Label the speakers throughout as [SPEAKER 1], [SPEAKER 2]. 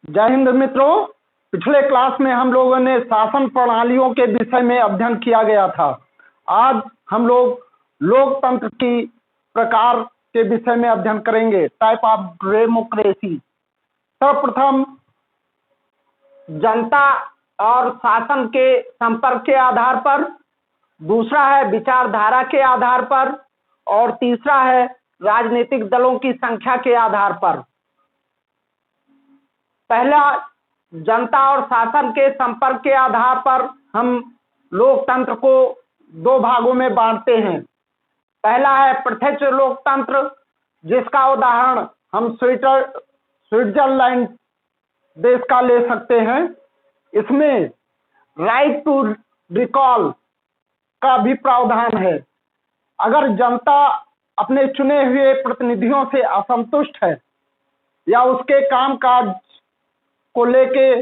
[SPEAKER 1] जय हिंद मित्रों। पिछले क्लास में हम लोगों ने शासन प्रणालियों के विषय में अध्ययन किया गया था। आज हम लोग लोकतंत्र की प्रकार के विषय में अध्ययन करेंगे, टाइप ऑफ डेमोक्रेसी। सर्वप्रथम जनता और शासन के संपर्क के आधार पर, दूसरा है विचारधारा के आधार पर और तीसरा है राजनीतिक दलों की संख्या के आधार पर। पहला, जनता और शासन के संपर्क के आधार पर हम लोकतंत्र को दो भागों में बांटते हैं। पहला है प्रत्यक्ष लोकतंत्र, जिसका उदाहरण हम स्विट्जरलैंड देश का ले सकते हैं। इसमें राइट टू रिकॉल का भी प्रावधान है। अगर जनता अपने चुने हुए प्रतिनिधियों से असंतुष्ट है या उसके कामकाज को लेके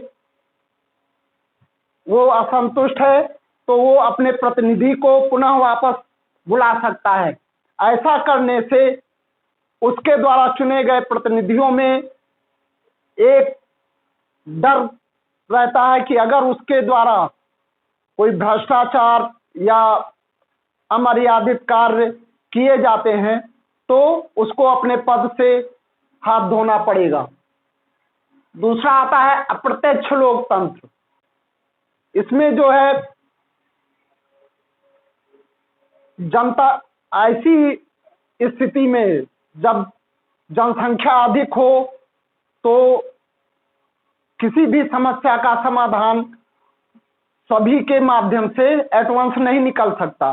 [SPEAKER 1] वो असंतुष्ट है, तो वो अपने प्रतिनिधि को पुनः वापस बुला सकता है। ऐसा करने से उसके द्वारा चुने गए प्रतिनिधियों में एक डर रहता है कि अगर उसके द्वारा कोई भ्रष्टाचार या अमर्यादित कार्य किए जाते हैं तो उसको अपने पद से हाथ धोना पड़ेगा। दूसरा आता है अप्रत्यक्ष लोकतंत्र। इसमें जो है जनता ऐसी स्थिति में जब जनसंख्या अधिक हो तो किसी भी समस्या का समाधान सभी के माध्यम से एट वंस नहीं निकल सकता।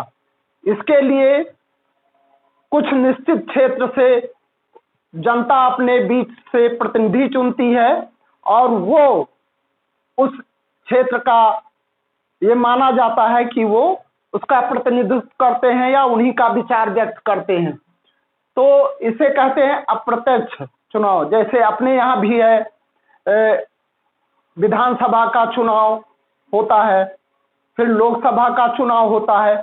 [SPEAKER 1] इसके लिए कुछ निश्चित क्षेत्र से जनता अपने बीच से प्रतिनिधि चुनती है और वो उस क्षेत्र का ये माना जाता है कि वो उसका प्रतिनिधित्व करते हैं या उन्हीं का विचार व्यक्त करते हैं। तो इसे कहते हैं अप्रत्यक्ष चुनाव। जैसे अपने यहाँ भी है, विधानसभा का चुनाव होता है, फिर लोकसभा का चुनाव होता है।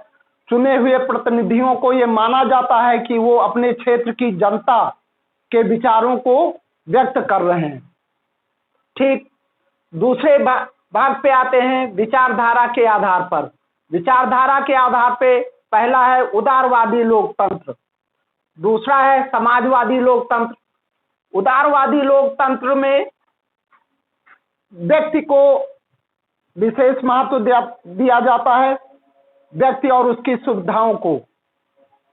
[SPEAKER 1] चुने हुए प्रतिनिधियों को ये माना जाता है कि वो अपने क्षेत्र की जनता के विचारों को व्यक्त कर रहे हैं। ठीक, दूसरे भाग पे आते हैं विचारधारा के आधार पर। विचारधारा के आधार पे पहला है उदारवादी लोकतंत्र, दूसरा है समाजवादी लोकतंत्र। उदारवादी लोकतंत्र में व्यक्ति को विशेष महत्व दिया जाता है, व्यक्ति और उसकी सुविधाओं को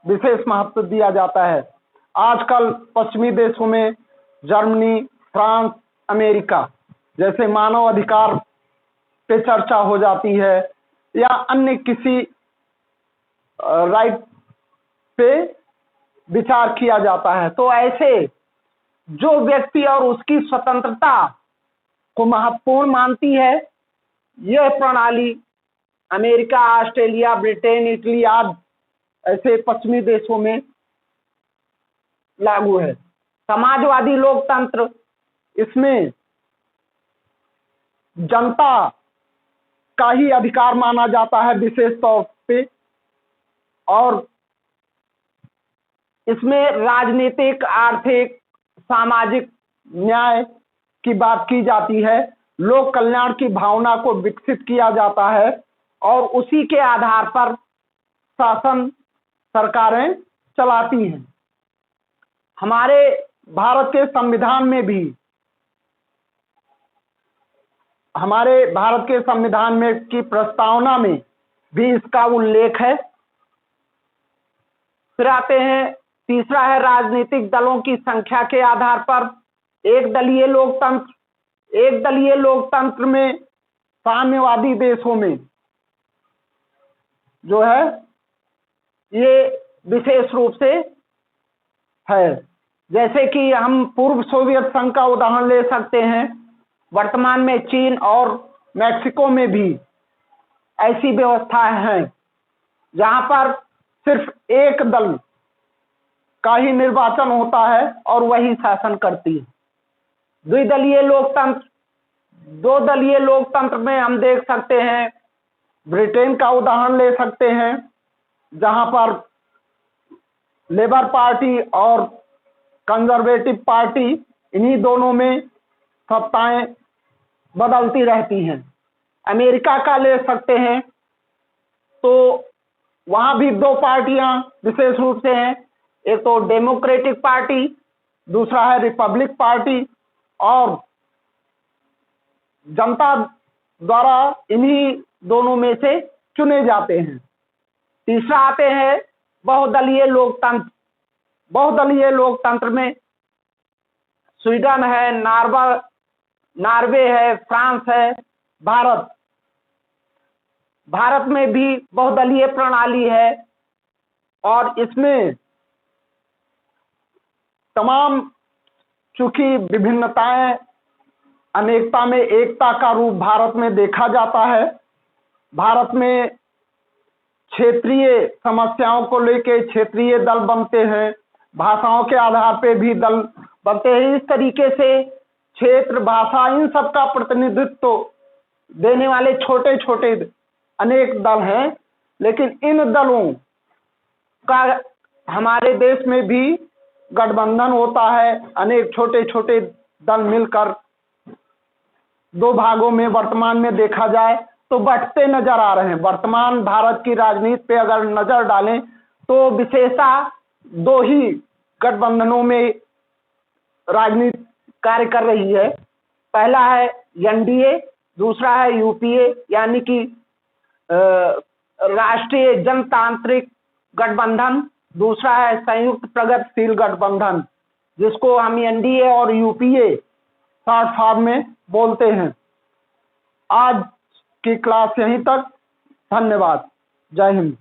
[SPEAKER 1] विशेष महत्व दिया जाता है। आजकल पश्चिमी देशों में जर्मनी, फ्रांस, अमेरिका जैसे मानव अधिकार पे चर्चा हो जाती है या अन्य किसी राइट पे विचार किया जाता है। तो ऐसे जो व्यक्ति और उसकी स्वतंत्रता को महत्वपूर्ण मानती है, यह प्रणाली अमेरिका, ऑस्ट्रेलिया, ब्रिटेन, इटली आदि ऐसे पश्चिमी देशों में लागू है। समाजवादी लोकतंत्र, इसमें जनता का ही अधिकार माना जाता है विशेष तौर पे, और इसमें राजनीतिक, आर्थिक, सामाजिक न्याय की बात की जाती है। लोक कल्याण की भावना को विकसित किया जाता है और उसी के आधार पर शासन सरकारें चलाती हैं। हमारे भारत के संविधान में भी, हमारे भारत के संविधान में की प्रस्तावना में भी इसका उल्लेख है। फिर आते हैं, तीसरा है राजनीतिक दलों की संख्या के आधार पर एक दलीय लोकतंत्र। एक दलीय लोकतंत्र में साम्यवादी देशों में जो है ये विशेष रूप से है। जैसे कि हम पूर्व सोवियत संघ का उदाहरण ले सकते हैं। वर्तमान में चीन और मैक्सिको में भी ऐसी व्यवस्थाएं हैं जहां पर सिर्फ एक दल का ही निर्वाचन होता है और वही शासन करती है। द्विदलीय लोकतंत्र, दो दलीय लोकतंत्र में हम देख सकते हैं, ब्रिटेन का उदाहरण ले सकते हैं जहां पर लेबर पार्टी और कंजर्वेटिव पार्टी, इन्हीं दोनों में सत्ताएं बदलती रहती हैं। अमेरिका का ले सकते हैं तो वहां भी दो पार्टियां विशेष रूप से हैं, एक तो डेमोक्रेटिक पार्टी, दूसरा है रिपब्लिक पार्टी, और जनता द्वारा इन्हीं दोनों में से चुने जाते हैं। तीसरा आते हैं बहुदलीय लोकतंत्र। बहुदलीय लोकतंत्र में स्वीडन है, नॉर्वे है, फ्रांस है, भारत में भी बहुदलीय प्रणाली है, और इसमें तमाम चूंकि विभिन्नताएं अनेकता में एकता का रूप भारत में देखा जाता है। भारत में क्षेत्रीय समस्याओं को लेकर क्षेत्रीय दल बनते हैं, भाषाओं के आधार पे भी दल बनते हैं। इस तरीके से क्षेत्र, भाषा, इन सब का प्रतिनिधित्व देने वाले छोटे छोटे अनेक दल हैं, लेकिन इन दलों का हमारे देश में भी गठबंधन होता है। अनेक छोटे छोटे दल मिलकर दो भागों में वर्तमान में देखा जाए तो बंटते नजर आ रहे हैं। वर्तमान भारत की राजनीति पे अगर नजर डालें तो विशेषतः दो ही गठबंधनों में राजनीति कार्य कर रही है। पहला है एनडीए, दूसरा है यूपीए यानी कि राष्ट्रीय जनतांत्रिक गठबंधन, दूसरा है संयुक्त प्रगतिशील गठबंधन, जिसको हम एनडीए और यूपीए शॉर्ट फॉर्म में बोलते हैं। आज की क्लास यहीं तक। धन्यवाद। जय हिंद।